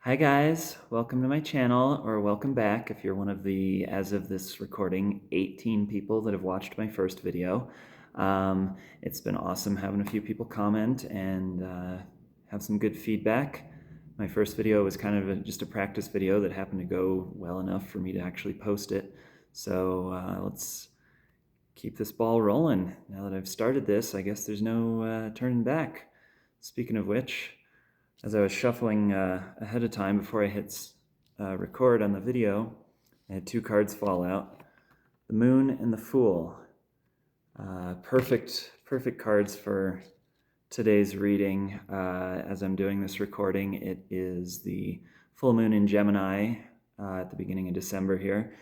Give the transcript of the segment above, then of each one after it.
Hi guys, welcome to my channel, or welcome back if you're one of the, as of this recording, 18 people that have watched my first video. It's been awesome having a few people comment and have some good feedback. My first video was kind of just a practice video that happened to go well enough for me to actually post it. So let's keep this ball rolling. Now that I've started this, I guess there's no turning back. Speaking of which, as I was shuffling ahead of time before I hit record on the video, I had two cards fall out. The Moon and the Fool. Perfect cards for today's reading. As I'm doing this recording, it is the full moon in Gemini at the beginning of December here.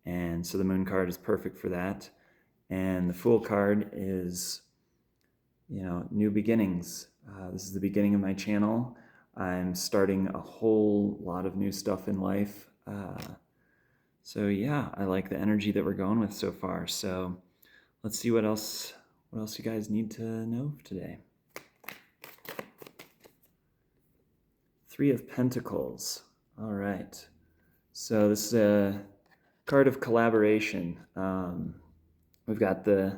And so the Moon card is perfect for that. And the Fool card is, new beginnings. This is the beginning of my channel. I'm starting a whole lot of new stuff in life. So yeah, I like the energy that we're going with so far. So let's see what else you guys need to know today. Three of Pentacles. All right. So this is a card of collaboration. We've got the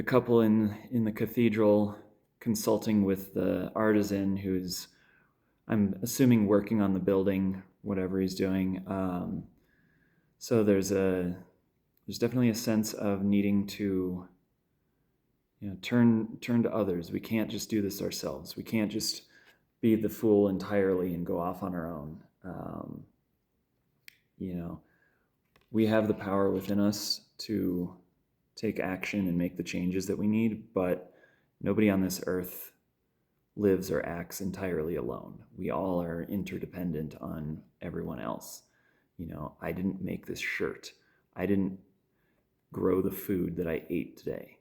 couple in the cathedral consulting with the artisan who's, I'm assuming, working on the building, whatever he's doing. So there's definitely a sense of needing to, turn to others. We can't just do this ourselves. We can't just be the fool entirely and go off on our own. We have the power within us to take action and make the changes that we need, but nobody on this earth lives or acts entirely alone. We all are interdependent on everyone else. I didn't make this shirt. I didn't grow the food that I ate today.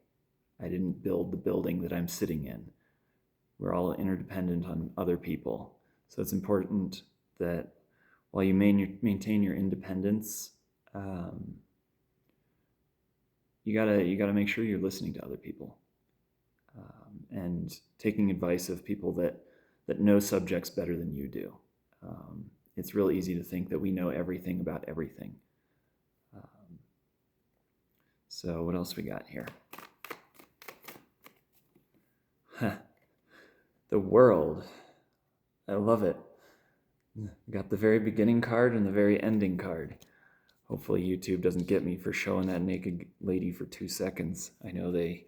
I didn't build the building that I'm sitting in. We're all interdependent on other people. So it's important that while you maintain your independence, you gotta make sure you're listening to other people and taking advice of people that know subjects better than you do. It's real easy to think that we know everything about everything. So what else we got here? The World. I love it. We got the very beginning card and the very ending card. Hopefully YouTube doesn't get me for showing that naked lady for 2 seconds. I know they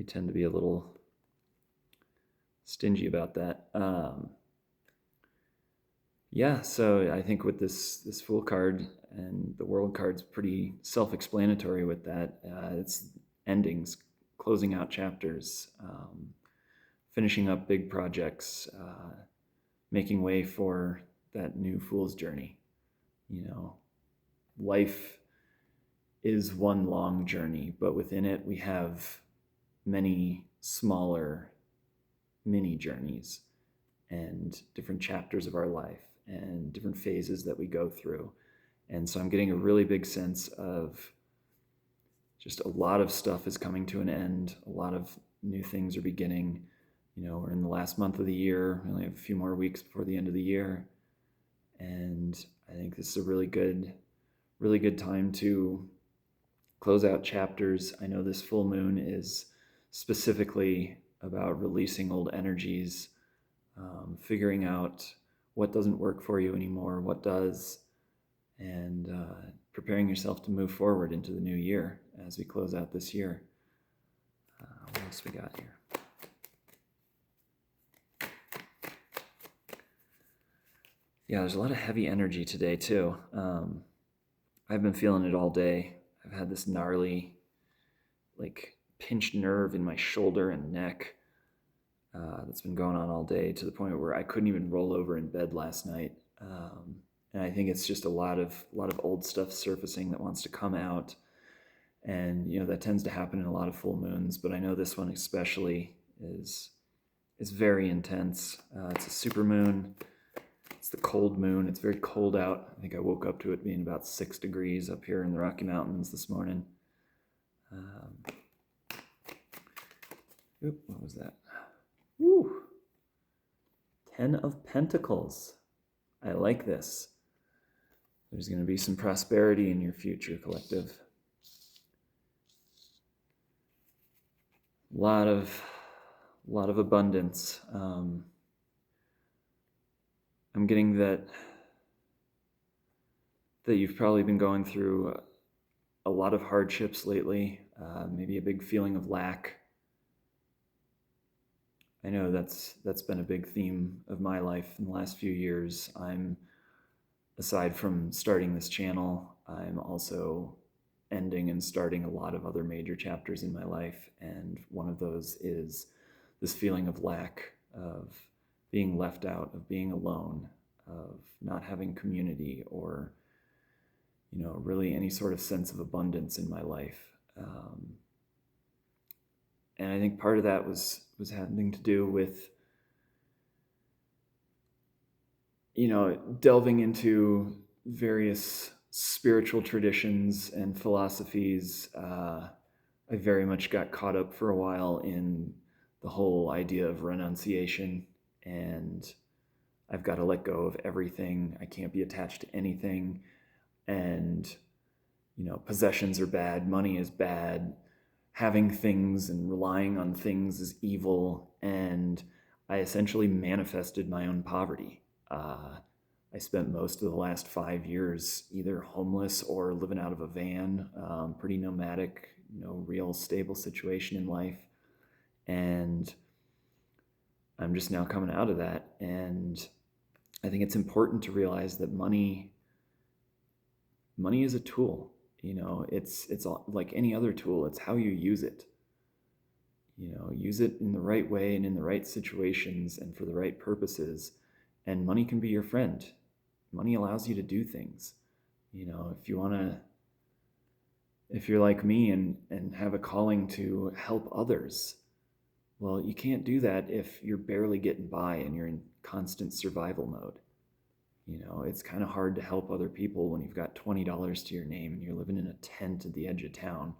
tend to be a little stingy about that. Yeah, so I think with this Fool card and the World card's pretty self-explanatory with that. It's endings, closing out chapters, finishing up big projects, making way for that new Fool's journey. Life is one long journey, but within it we have many smaller mini journeys and different chapters of our life and different phases that we go through. And so I'm getting a really big sense of just a lot of stuff is coming to an end. A lot of new things are beginning. We're in the last month of the year. We only have a few more weeks before the end of the year. And I think this is a really good time to close out chapters. I know this full moon is specifically about releasing old energies, figuring out what doesn't work for you anymore, what does, and preparing yourself to move forward into the new year as we close out this year. What else we got here? Yeah, there's a lot of heavy energy today too. I've been feeling it all day. I've had this gnarly, pinched nerve in my shoulder and neck that's been going on all day, to the point where I couldn't even roll over in bed last night. And I think it's just a lot of old stuff surfacing that wants to come out. And that tends to happen in a lot of full moons, but I know this one especially is very intense. It's a super moon. It's the cold moon. It's very cold out. I think I woke up to it being about 6 degrees up here in the Rocky Mountains this morning. What was that? Woo! Ten of Pentacles. I like this. There's going to be some prosperity in your future, collective. A lot of abundance. I'm getting that you've probably been going through a lot of hardships lately, maybe a big feeling of lack. I know that's been a big theme of my life in the last few years. Aside from starting this channel, I'm also ending and starting a lot of other major chapters in my life, and one of those is this feeling of lack, of being left out, of being alone, of not having community or, really any sort of sense of abundance in my life. And I think part of that was having to do with, delving into various spiritual traditions and philosophies. I very much got caught up for a while in the whole idea of renunciation, and I've got to let go of everything. I can't be attached to anything. And, possessions are bad, money is bad, having things and relying on things is evil. And I essentially manifested my own poverty. I spent most of the last 5 years either homeless or living out of a van, pretty nomadic, no real stable situation in life. And I'm just now coming out of that. And I think it's important to realize that money is a tool. It's like any other tool. It's how you use it. Use it in the right way and in the right situations and for the right purposes. And money can be your friend. Money allows you to do things. If you're like me and have a calling to help others, well, you can't do that if you're barely getting by and you're in constant survival mode. It's kind of hard to help other people when you've got $20 to your name and you're living in a tent at the edge of town.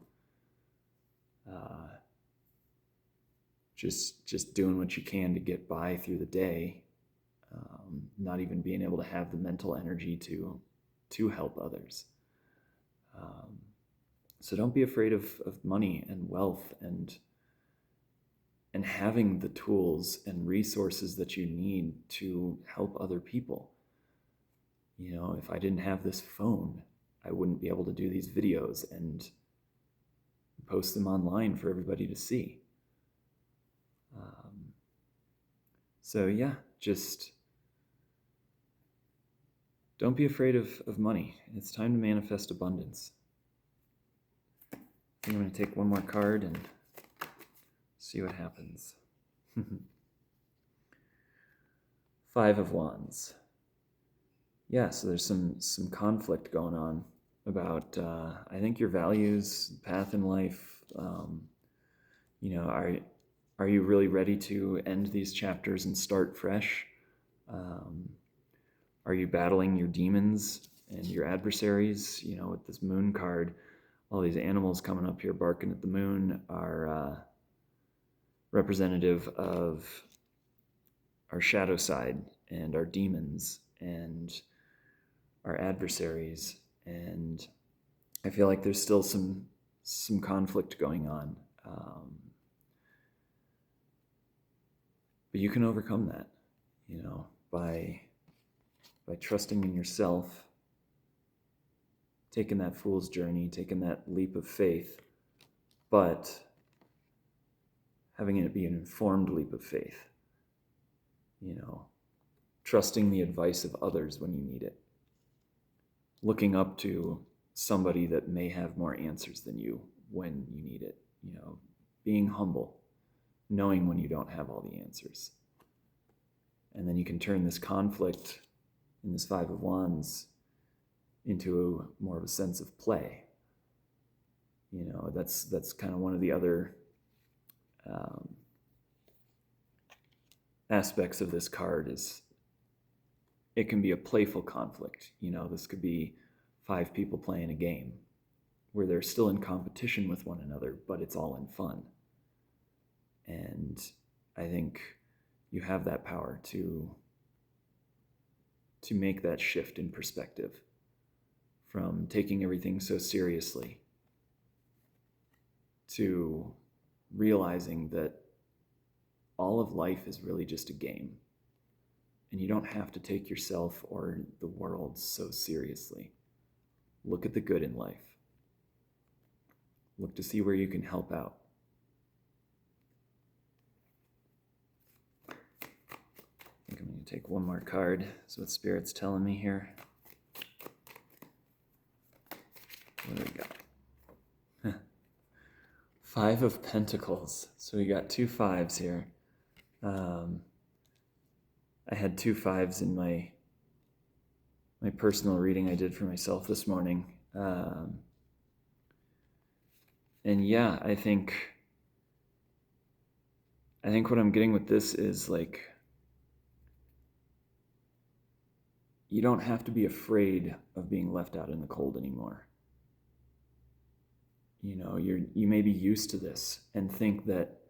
Just doing what you can to get by through the day, not even being able to have the mental energy to help others. So don't be afraid of money and wealth and having the tools and resources that you need to help other people. If I didn't have this phone, I wouldn't be able to do these videos and post them online for everybody to see. So yeah, just don't be afraid of money. It's time to manifest abundance. I'm going to take one more card and see what happens. 5 of Wands. Yeah, so there's some conflict going on about, I think, your values, path in life. Are you really ready to end these chapters and start fresh? Are you battling your demons and your adversaries? With this moon card, all these animals coming up here barking at the moon are representative of our shadow side and our demons and our adversaries. And I feel like there's still some conflict going on. But you can overcome that, by trusting in yourself, taking that fool's journey, taking that leap of faith, but having it be an informed leap of faith, trusting the advice of others when you need it, looking up to somebody that may have more answers than you when you need it, being humble, knowing when you don't have all the answers. And then you can turn this conflict in this 5 of Wands into more of a sense of play. That's kind of one of the other aspects of this card is it can be a playful conflict. This could be 5 people playing a game where they're still in competition with one another, but it's all in fun. And I think you have that power to to make that shift in perspective from taking everything so seriously to realizing that all of life is really just a game. And you don't have to take yourself or the world so seriously. Look at the good in life. Look to see where you can help out. I think I'm going to take one more card. That's what Spirit's telling me here. What do we got? 5 of Pentacles. So we got 2 5s here. I had 2 5s in my personal reading I did for myself this morning. And yeah, I think what I'm getting with this is like, you don't have to be afraid of being left out in the cold anymore. You know, you may be used to this and think that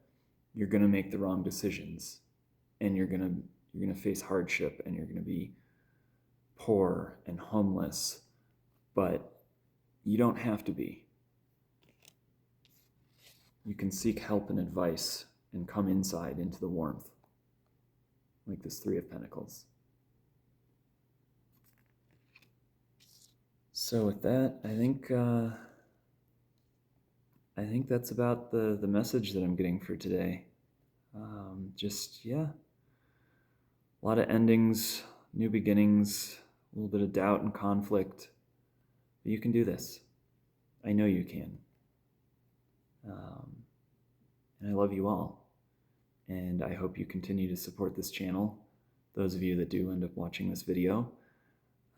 you're going to make the wrong decisions and you're going to face hardship and you're going to be poor and homeless, but you don't have to be. You can seek help and advice and come inside into the warmth, like this 3 of Pentacles. So with that, I think that's about the message that I'm getting for today. A lot of endings, new beginnings, a little bit of doubt and conflict. But you can do this. I know you can. And I love you all. And I hope you continue to support this channel. Those of you that do end up watching this video.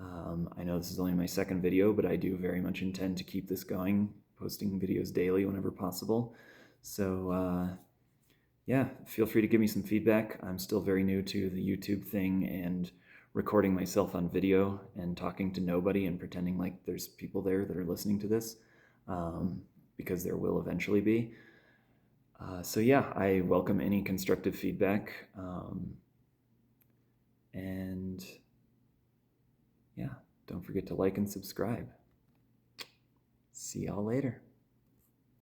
I know this is only my 2nd video, but I do very much intend to keep this going, posting videos daily whenever possible. So yeah, feel free to give me some feedback. I'm still very new to the YouTube thing and recording myself on video and talking to nobody and pretending like there's people there that are listening to this, because there will eventually be. So yeah, I welcome any constructive feedback. And yeah, don't forget to like and subscribe. See y'all later.